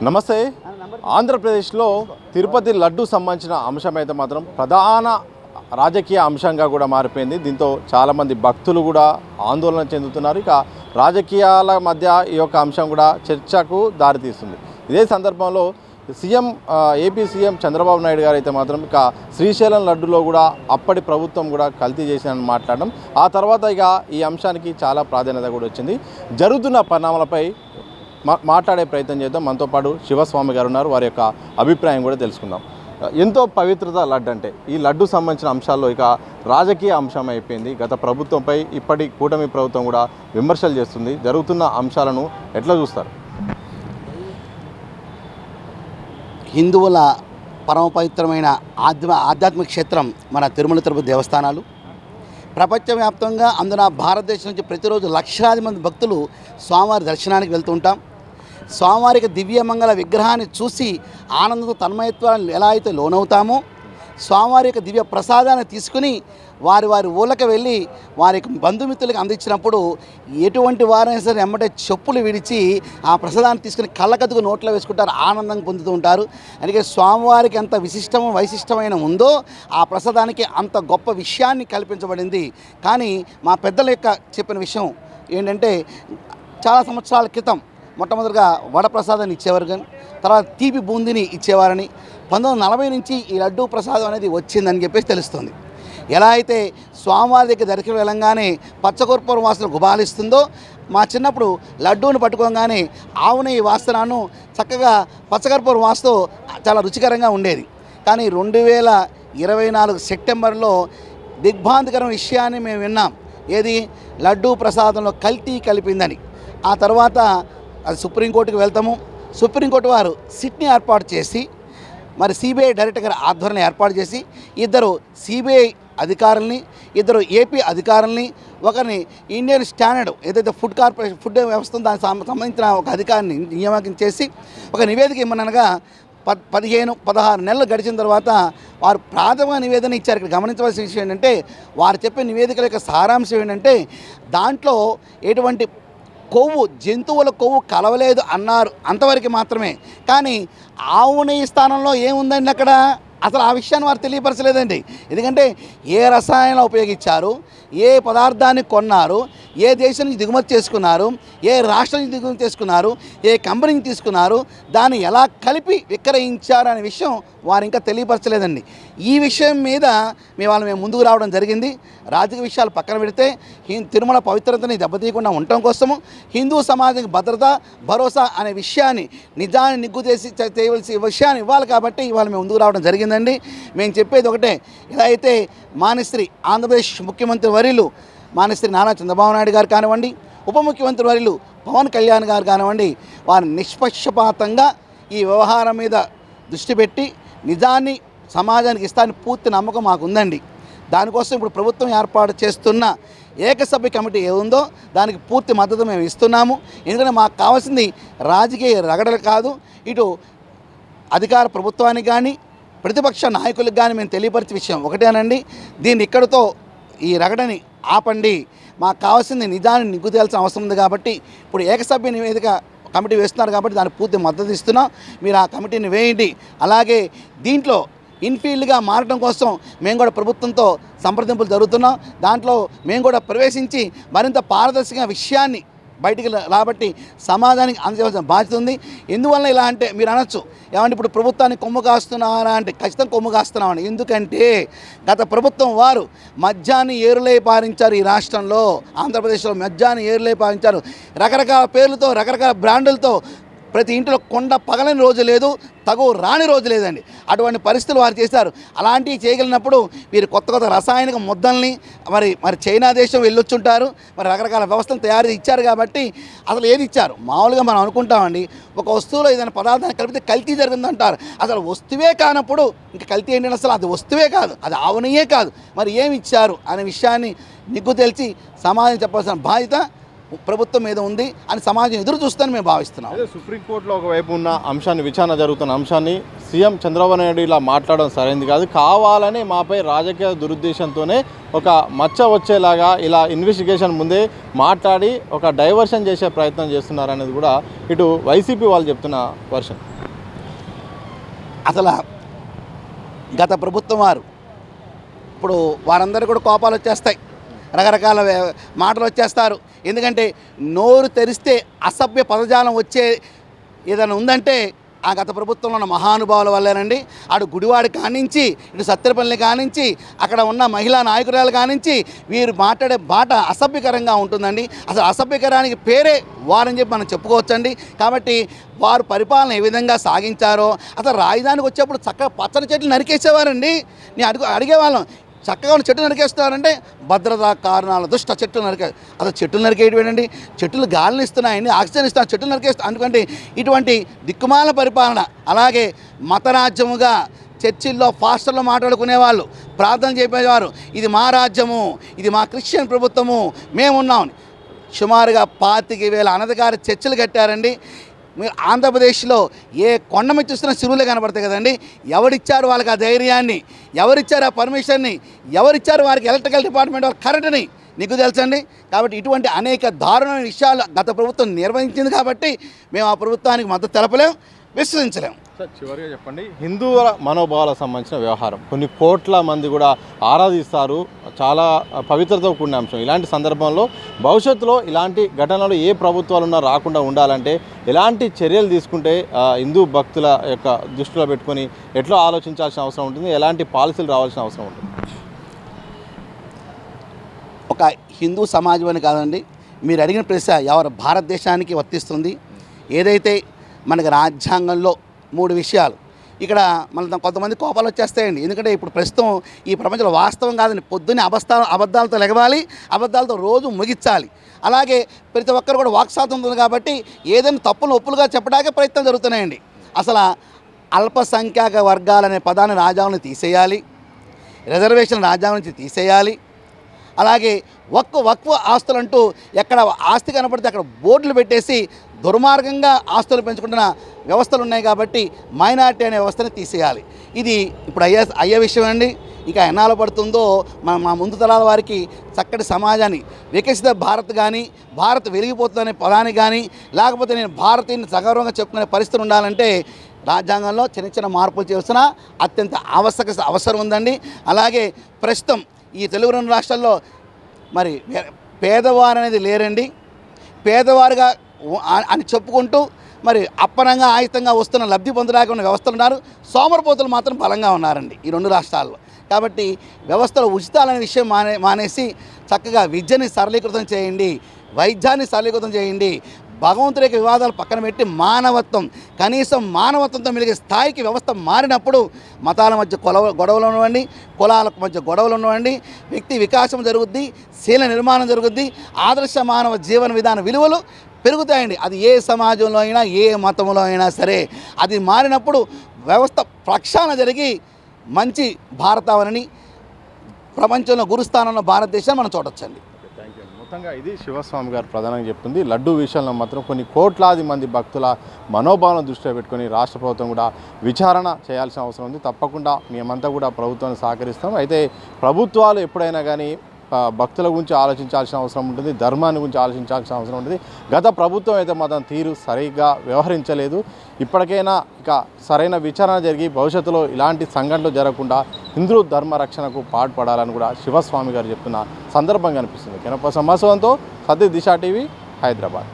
నమస్తే. ఆంధ్రప్రదేశ్లో తిరుపతి లడ్డు సంబంధించిన అంశం అయితే మాత్రం ప్రధాన రాజకీయ అంశంగా కూడా మారిపోయింది. దీంతో చాలామంది భక్తులు కూడా ఆందోళన చెందుతున్నారు. ఇక రాజకీయాల మధ్య ఈ యొక్క అంశం కూడా చర్చకు దారితీస్తుంది. ఇదే సందర్భంలో ఏపీ సీఎం చంద్రబాబు నాయుడు గారు అయితే మాత్రం ఇక శ్రీశైలం లడ్డులో కూడా అప్పటి ప్రభుత్వం కూడా కల్తీ చేసిందని మాట్లాడడం, ఆ తర్వాత ఇక ఈ అంశానికి చాలా ప్రాధాన్యత కూడా వచ్చింది. జరుగుతున్న పరిణామాలపై మాట్లాడే ప్రయత్నం చేద్దాం. మనతో పాటు శివస్వామి గారు ఉన్నారు. వారి యొక్క అభిప్రాయం కూడా తెలుసుకుందాం. ఎంతో పవిత్రత లడ్డు అంటే ఈ లడ్డు సంబంధించిన అంశాల్లో ఇక రాజకీయ అంశం అయిపోయింది. గత ప్రభుత్వంపై ఇప్పటి కూటమి ప్రభుత్వం కూడా విమర్శలు చేస్తుంది. జరుగుతున్న అంశాలను ఎట్లా చూస్తారు? హిందువుల పరమ పవిత్రమైన ఆధ్యాత్మిక క్షేత్రం మన తిరుమల తిరుపతి దేవస్థానాలు. ప్రపంచవ్యాప్తంగా అందున భారతదేశం నుంచి ప్రతిరోజు లక్షలాది మంది భక్తులు స్వామివారి దర్శనానికి వెళ్తుంటాం. స్వామివారికి దివ్యమంగళ విగ్రహాన్ని చూసి ఆనందంతో తన్మయత్వాన్ని ఎలా అయితే లోనవుతామో, స్వామివారి యొక్క దివ్య ప్రసాదాన్ని తీసుకుని వారి ఊళ్ళకి వెళ్ళి వారి బంధుమిత్రులకు అందించినప్పుడు ఎటువంటి వారైనా సరే ఎమ్మటే చెప్పులు విడిచి ఆ ప్రసాదాన్ని తీసుకుని కళ్ళకద్దుకు నోట్లో వేసుకుంటారు, ఆనందం పొందుతూ ఉంటారు. అందుకే స్వామివారికి ఎంత వైశిష్టమైన ఉందో ఆ ప్రసాదానికి అంత గొప్ప విషయాన్ని కల్పించబడింది. కానీ మా పెద్దల యొక్క చెప్పిన విషయం ఏంటంటే, చాలా సంవత్సరాల క్రితం మొట్టమొదటిగా వడప్రసాదాన్ని ఇచ్చేవారు, కానీ తర్వాత తీపి బూందీని ఇచ్చేవారని 1940 నుంచి ఈ లడ్డూ ప్రసాదం అనేది వచ్చిందని చెప్పేసి తెలుస్తుంది. ఎలా అయితే స్వామివారి దగ్గర దర్శనం వెళ్ళంగానే పచ్చకర్పూరం వాసన గుబాలిస్తుందో, మా చిన్నప్పుడు లడ్డూని పట్టుకోగానే ఆవు నెయ్యి వాసనను చక్కగా పచ్చకర్పూరం వాసనతో చాలా రుచికరంగా ఉండేది. కానీ 2024 సెప్టెంబర్లో దిగ్భ్రాంతికరమైన విషయాన్ని మేము విన్నాం. ఏది? లడ్డూ ప్రసాదంలో కల్తీ కలిపిందని. ఆ తర్వాత అది సుప్రీంకోర్టుకు వెళ్తాము. సుప్రీంకోర్టు వారు సిట్ని ఏర్పాటు చేసి, మరి సిబిఐ డైరెక్టర్ గారి ఆధ్వర్యంలో ఏర్పాటు చేసి, ఇద్దరు సిబిఐ అధికారుల్ని, ఇద్దరు ఏపీ అధికారుల్ని, ఒకరిని ఇండియన్ స్టాండర్డ్ ఏదైతే ఫుడ్ వ్యవస్థ దానికి సంబంధించిన ఒక అధికారిని నియామకం చేసి ఒక నివేదిక ఇమ్మనగా 16 నెలలు గడిచిన తర్వాత వారు ప్రాథమిక నివేదన ఇచ్చారు. ఇక్కడ గమనించవలసిన విషయం ఏంటంటే, వారు చెప్పే నివేదికల యొక్క సారాంశం ఏంటంటే, దాంట్లో ఎటువంటి జంతువుల కొవ్వు కలవలేదు అన్నారు, అంతవరకు మాత్రమే. కానీ ఆవు నెయ్యి స్థానంలో ఏముందండి అక్కడ? అసలు ఆ విషయాన్ని వారు తెలియపరచలేదండి. ఎందుకంటే ఏ రసాయనాలు ఉపయోగించారు, ఏ పదార్థాన్ని కొన్నారు, ఏ దేశం నుంచి దిగుమతి చేసుకున్నారు, ఏ రాష్ట్రం నుంచి దిగుమతి చేసుకున్నారు, ఏ కంపెనీ నుంచి తీసుకున్నారు, దాన్ని ఎలా కలిపి విక్రయించారు అనే విషయం వారు ఇంకా తెలియపరచలేదండి. ఈ విషయం మీద మేము ముందుకు రావడం జరిగింది. రాజకీయ విషయాలు పక్కన పెడితే తిరుమల పవిత్రతని దెబ్బతీయకుండా ఉండటం కోసము హిందూ సమాజానికి భద్రత, భరోసా అనే విషయాన్ని, నిజాన్ని నిగ్గు చేసి చేయవలసిన విషయాన్ని ఇవ్వాలి. కాబట్టి ఇవాళ మేము ముందుకు రావడం జరిగిందండి. మేము చెప్పేది ఒకటే, ఎలా అయితే మాన్యశ్రీ ఆంధ్రప్రదేశ్ ముఖ్యమంత్రి వర్యులు మాన్యశ్రీ నారా చంద్రబాబు నాయుడు గారు కానివ్వండి, ఉప ముఖ్యమంత్రి వర్యులు పవన్ కళ్యాణ్ గారు కానివ్వండి, వారు నిష్పక్షపాతంగా ఈ వ్యవహారం మీద దృష్టి పెట్టి నిజాన్ని సమాజానికి ఇస్తాన్ని పూర్తి నమ్మకం మాకు ఉందండి. దానికోసం ఇప్పుడు ప్రభుత్వం ఏర్పాటు చేస్తున్న ఏకసభ్య కమిటీ ఏముందో దానికి పూర్తి మద్దతు మేము ఇస్తున్నాము. ఎందుకంటే మాకు కావాల్సింది రాజకీయ రగడలు కాదు. ఇటు అధికార ప్రభుత్వానికి కానీ ప్రతిపక్ష నాయకులకు కానీ మేము తెలియపరిచే విషయం ఒకటేనండి, దీన్ని ఇక్కడితో ఈ రగడని ఆపండి. మాకు కావాల్సింది నిజాన్ని నిగ్గు తేల్సిన అవసరం ఉంది. కాబట్టి ఇప్పుడు ఏకసభ్య నివేదిక కమిటీ వేస్తున్నారు కాబట్టి దానికి పూర్తి మద్దతు ఇస్తున్నాం. మీరు ఆ కమిటీని వేయండి. అలాగే దీంట్లో ఇన్ఫీల్డ్గా మారడం కోసం మేము కూడా ప్రభుత్వంతో సంప్రదింపులు జరుగుతున్నాం. దాంట్లో మేము కూడా ప్రవేశించి మరింత పారదర్శకంగా విషయాన్ని బయటికి రాబట్టి సమాజానికి అందజేయాల్సిన బాధ్యత ఉంది. ఎందువల్ల ఇలా అంటే మీరు అనొచ్చు, ఏమంటే ఇప్పుడు ప్రభుత్వాన్ని కొమ్ము కాస్తున్నారా అంటే, ఖచ్చితంగా కొమ్ము కాస్తున్నామని. ఎందుకంటే గత ప్రభుత్వం వారు మద్యాన్ని ఏరులై పారించారు. ఈ రాష్ట్రంలో ఆంధ్రప్రదేశ్లో మద్యాన్ని ఏరులై పారించారు. రకరకాల పేర్లతో, రకరకాల బ్రాండులతో ప్రతి ఇంట్లో కొండ పగలని రోజు లేదు, తగు రాని రోజు లేదండి. అటువంటి పరిస్థితులు వారు చేశారు. అలాంటివి చేయగలిగినప్పుడు వీరు కొత్త రసాయనిక ముద్దల్ని మరి చైనా దేశం వెళ్ళొచ్చుంటారు. మరి రకరకాల వ్యవస్థలు తయారు ఇచ్చారు. కాబట్టి అసలు ఏది ఇచ్చారు? మామూలుగా మనం అనుకుంటామండి, ఒక వస్తువులో ఏదైనా పదార్థాన్ని కలిపితే కల్తీ జరిగిందంటారు. అసలు వస్తువే కానప్పుడు ఇంకా కల్తీ ఏంటంటే అసలు అది వస్తువే కాదు, అది ఆవు నెయ్యే కాదు, మరి ఏమి ఇచ్చారు అనే విషయాన్ని నిగ్గు తెలిసి సమాజం చెప్పాల్సిన బాధ్యత ప్రభుత్వం మీద ఉంది అని సమాజం ఎదురు చూస్తుందని మేము భావిస్తున్నాం. అదే సుప్రీంకోర్టులో ఒకవైపు ఉన్న అంశాన్ని, విచారణ జరుగుతున్న అంశాన్ని సీఎం చంద్రబాబు నాయుడు ఇలా మాట్లాడడం సరైనది కాదు, కావాలని మాపై రాజకీయ దురుద్దేశంతోనే ఒక మచ్చ వచ్చేలాగా ఇలా ఇన్వెస్టిగేషన్ ముందే మాట్లాడి ఒక డైవర్షన్ చేసే ప్రయత్నం చేస్తున్నారనేది కూడా ఇటు వైసీపీ వాళ్ళు చెప్తున్న వర్షన్. అసలు గత ప్రభుత్వం వారు ఇప్పుడు వారందరూ కూడా కోపాలు వచ్చేస్తాయి, రకరకాల మాటలు వచ్చేస్తారు. ఎందుకంటే నోరు తెరిస్తే అసభ్య పదజాలం వచ్చే ఏదైనా ఉందంటే ఆ గత ప్రభుత్వంలో ఉన్న మహానుభావుల వల్లేనండి. అటు గుడివాడి కానించి, ఇటు సత్తెరపల్లి కానించి, అక్కడ ఉన్న మహిళా నాయకురాలు కానించి వీరు మాట్లాడే మాట అసభ్యకరంగా ఉంటుందండి. అసలు అసభ్యకరానికి పేరే వారని చెప్పి మనం చెప్పుకోవచ్చండి. కాబట్టి వారు పరిపాలన ఏ విధంగా సాగించారో, అసలు రాజధానికి వచ్చేప్పుడు చక్కగా పచ్చని చెట్లు నరికేసేవారండి. నేను అడిగేవాళ్ళం, చక్కగా ఉన్న చెట్లు నరికేస్తున్నారంటే భద్రతా కారణాల దృష్టి చెట్లు అసలు చెట్లు నరికేయడం ఏంటండి? చెట్లు గాలిని ఇస్తున్నాయండి, ఆక్సిజన్ ఇస్తున్నారు, చెట్లు నరికేస్తున్నారు. అందుకంటే ఇటువంటి దిక్కుమాల పరిపాలన, అలాగే మతరాజ్యముగా చర్చిల్లో ఫాస్టర్లో మాట్లాడుకునేవాళ్ళు, ప్రార్థన చెప్పేవారు, ఇది మా రాజ్యము, ఇది మా క్రిస్టియన్ ప్రభుత్వము, మేమున్నాం. సుమారుగా 25,000 అనధికార చర్చిలు కట్టారండి. మీరు ఆంధ్రప్రదేశ్లో ఏ కొండ మీద చూస్తున్న సిరువులే కనబడతాయి కదండి. ఎవరిచ్చారు వాళ్ళకి ఆ ధైర్యాన్ని, ఎవరిచ్చారు ఆ పర్మిషన్ని, ఎవరిచ్చారు వారికి ఎలక్ట్రికల్ డిపార్ట్మెంట్ వాళ్ళ కరెంట్ని? నీకు తెలుసండి. కాబట్టి ఇటువంటి అనేక దారుణమైన విషయాలు గత ప్రభుత్వం నిర్వహించింది కాబట్టి మేము ఆ ప్రభుత్వానికి మద్దతు తెలపలేం, విశ్వసించలేం. సార్, చివరిగా చెప్పండి, హిందువుల మనోభావాలకు సంబంధించిన వ్యవహారం కొన్ని కోట్ల మంది కూడా ఆరాధిస్తారు, చాలా పవిత్రతో కూడిన అంశం. ఇలాంటి సందర్భంలో భవిష్యత్తులో ఇలాంటి ఘటనలు ఏ ప్రభుత్వాలున్నా రాకుండా ఉండాలంటే ఎలాంటి చర్యలు తీసుకుంటే హిందూ భక్తుల యొక్క దృష్టిలో పెట్టుకొని ఎట్లా ఆలోచించాల్సిన అవసరం ఉంటుంది, ఎలాంటి పాలసీలు రావాల్సిన అవసరం ఉంటుంది? ఒక హిందూ సమాజం అని కాదండి, మీరు అడిగిన ప్రశ్న ఎవరు భారతదేశానికి వర్తిస్తుంది. ఏదైతే మనకి రాజ్యాంగంలో 3 విషయాలు, ఇక్కడ మన కొంతమంది కోపాలు వచ్చేస్తాయండి. ఎందుకంటే ఇప్పుడు ప్రస్తుతం ఈ ప్రపంచంలో వాస్తవం కాదండి, పొద్దున్నే అబద్ధాలతో లెగవాలి, అబద్ధాలతో రోజు ముగించాలి. అలాగే ప్రతి ఒక్కరు కూడా వాక్స్వాతంత్రం ఉంది కాబట్టి ఏదైనా తప్పులు ఒప్పులుగా చెప్పడానికి ప్రయత్నం జరుగుతున్నాయండి. అసలు అల్పసంఖ్యాక వర్గాలనే పదాన్ని రాజ్యాంగం తీసేయాలి, రిజర్వేషన్ రాజ్యాంగం నుంచి తీసేయాలి. అలాగే వక్ఫ్ ఆస్తులు అంటూ ఎక్కడ ఆస్తి కనపడితే అక్కడ బోర్డులు పెట్టేసి దుర్మార్గంగా ఆస్తులు పెంచుకుంటున్న వ్యవస్థలు ఉన్నాయి కాబట్టి మైనార్టీ అనే వ్యవస్థని తీసేయాలి. ఇది ఇప్పుడు అయ్యే విషయం అండి. ఇంకా ఎన్నాళ్ళు పడుతుందో మా ముందు తరాల వారికి చక్కటి సమాజాన్ని, వికసిత భారత్ కానీ, భారత్ వెలిగిపోతుందనే పదాన్ని కానీ, లేకపోతే నేను భారతీయుని సగౌరవంగా చెప్పుకునే పరిస్థితి ఉండాలంటే రాజ్యాంగంలో చిన్న మార్పులు చేస్తున్న అత్యంత అవసరం ఉందండి. అలాగే ప్రస్తుతం ఈ తెలుగు 2 రాష్ట్రాల్లో మరి పేదవారు అనేది లేరండి. పేదవారుగా అని చెప్పుకుంటూ మరి అప్పనంగా ఆయుతంగా వస్తున్న లబ్ధి పొందడానికి ఉన్న వ్యవస్థలు ఉన్నారు, సోమరపోతులు మాత్రం బలంగా ఉన్నారండి ఈ 2 రాష్ట్రాల్లో. కాబట్టి వ్యవస్థలో ఉచితాలనే విషయం మానేసి చక్కగా విద్యని సరళీకృతం చేయండి, వైద్యాన్ని సరళీకృతం చేయండి, భగవంతుడి యొక్క వివాదాలు పక్కన పెట్టి మానవత్వం, కనీసం మానవత్వంతో మెలిగే స్థాయికి వ్యవస్థ మారినప్పుడు మతాల మధ్య గొడవలు ఉన్నవండి, కులాల మధ్య గొడవలు ఉన్నవండి, వ్యక్తి వికాసం జరుగుద్ది, శీల నిర్మాణం జరుగుద్ది, ఆదర్శ మానవ జీవన విధాన విలువలు పెరుగుతాయండి. అది ఏ సమాజంలో అయినా, ఏ మతంలో అయినా సరే అది మారినప్పుడు వ్యవస్థ ప్రక్షాళన జరిగి మంచి భారతావనిని, ప్రపంచంలో గురుస్థానంలో భారతదేశాన్ని మనం చూడొచ్చండి. మొత్తంగా ఇది శివస్వామి గారు ప్రధానంగా చెప్తుంది. లడ్డు విషయంలో మాత్రం కొన్ని కోట్లాది మంది భక్తుల మనోభావాలను దృష్టిలో పెట్టుకొని రాష్ట్ర ప్రభుత్వం కూడా విచారణ చేయాల్సిన అవసరం ఉంది. తప్పకుండా మేమంతా కూడా ప్రభుత్వాన్ని సహకరిస్తాం. అయితే ప్రభుత్వాలు ఎప్పుడైనా కానీ భక్తుల గురించి ఆలోచించాల్సిన అవసరం ఉంటుంది, ధర్మాన్ని గురించి ఆలోచించాల్సిన అవసరం ఉంటుంది. గత ప్రభుత్వం అయితే మాత్రం తీరు సరిగ్గా వ్యవహరించలేదు. ఇప్పటికైనా ఇక సరైన విచారణ జరిగి భవిష్యత్తులో ఇలాంటి సంఘటనలు జరగకుండా హిందూ ధర్మ రక్షణకు పాటుపడాలని కూడా శివస్వామి గారు చెప్తున్న సందర్భం కనిపిస్తుంది. కెనప సమాసంతో సద్ది దిశ టీవీ, హైదరాబాద్.